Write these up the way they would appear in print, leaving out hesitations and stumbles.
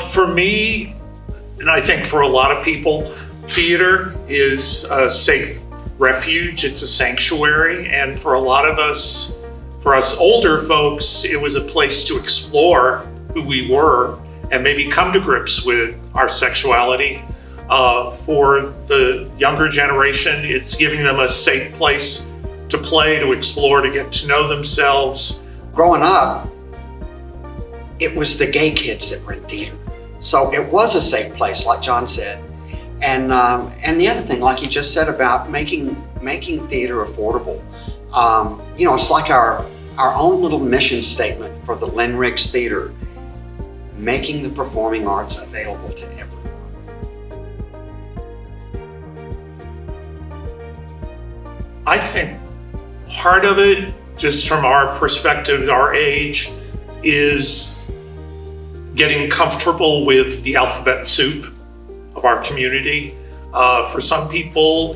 For me, and I think for a lot of people, theater is a safe refuge. It's a sanctuary. And for a lot of us, for us older folks, it was a place to explore who we were and maybe come to grips with our sexuality. For the younger generation, it's giving them a safe place to play, to explore, to get to know themselves. Growing up, it was the gay kids that were in theater. So it was a safe place, like John said. And the other thing, like he just said about making theater affordable. It's like our own little mission statement for the Lynn Theater, making the performing arts available to everyone. I think part of it, just from our perspective, our age, is getting comfortable with the alphabet soup of our community. For some people,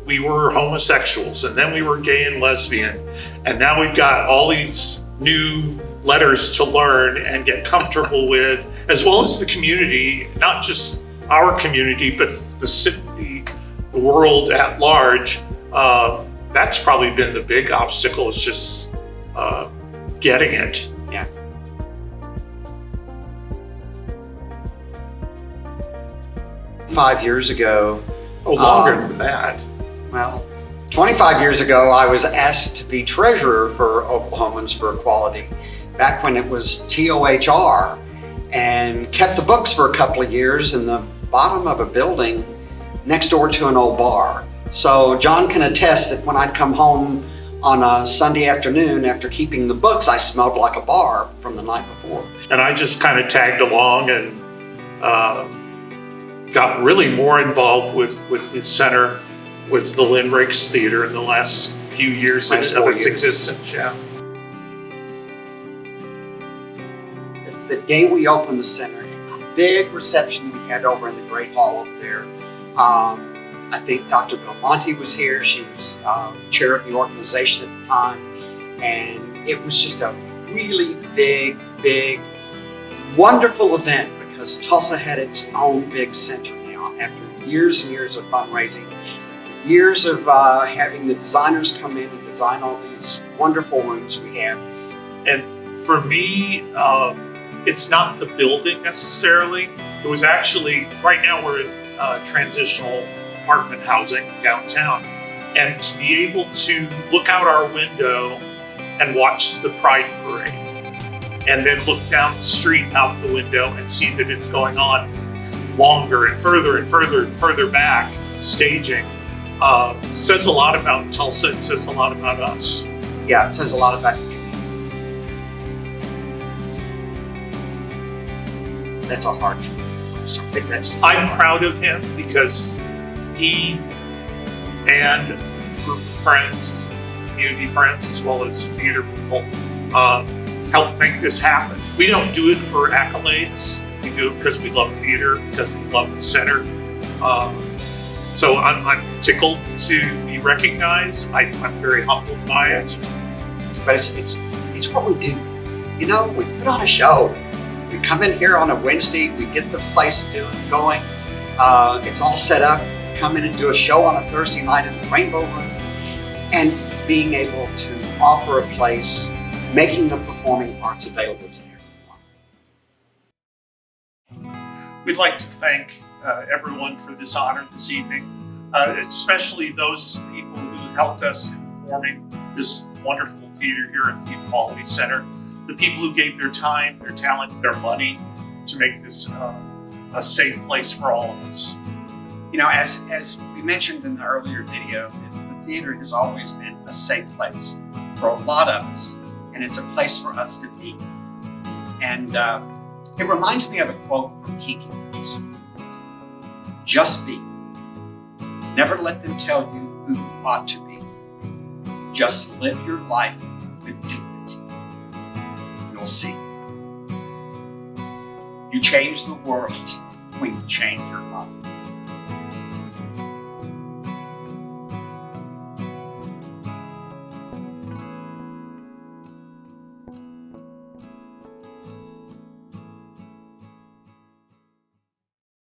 we were homosexuals, and then we were gay and lesbian, and now we've got all these new letters to learn and get comfortable with, as well as the community, not just our community, but the world at large. That's probably been the big obstacle, is just getting it. Yeah. $5 years ago. Oh, longer than that. Well, 25 years ago, I was asked to be treasurer for Oklahomans for Equality, back when it was TOHR, and kept the books for a couple of years in the bottom of a building next door to an old bar. So John can attest that when I'd come home on a Sunday afternoon after keeping the books, I smelled like a bar from the night before. And I just kind of tagged along and got really more involved with the center, with the Lynn Theater in the last few years of its existence. Yeah. The day we opened the center, a big reception we had over in the Great Hall over there. I think Dr. Belmonte was here. She was chair of the organization at the time. And it was just a really big, wonderful event, because Tulsa had its own big center now after years and years of fundraising, years of having the designers come in and design all these wonderful rooms we have. And for me, it's not the building necessarily. It was actually, right now we're in transitional apartment housing downtown, and to be able to look out our window and watch the Pride Parade, and then look down the street out the window and see that it's going on longer and further and further and further back, staging, says a lot about Tulsa. It says a lot about us. Yeah, it says a lot about you. That's a hard one. I'm proud of him because he and a group of friends, community friends, as well as theater people, helped make this happen. We don't do it for accolades. We do it because we love theater, because we love the center. So I'm tickled to be recognized. I'm very humbled by it. But it's what we do. We put on a show. We come in here on a Wednesday, we get the place going. It's all set up. Come in and do a show on a Thursday night in the Rainbow Room, and being able to offer a place, making the performing arts available to everyone. We'd like to thank everyone for this honor this evening, especially those people who helped us in forming this wonderful theater here at the Equality Center, the people who gave their time, their talent, their money to make this a safe place for all of us. As we mentioned in the earlier video, the theater has always been a safe place for a lot of us, and it's a place for us to be. And it reminds me of a quote from Kiki. Just be. Never let them tell you who you ought to be. Just live your life with dignity. You'll see. You change the world when you change your life.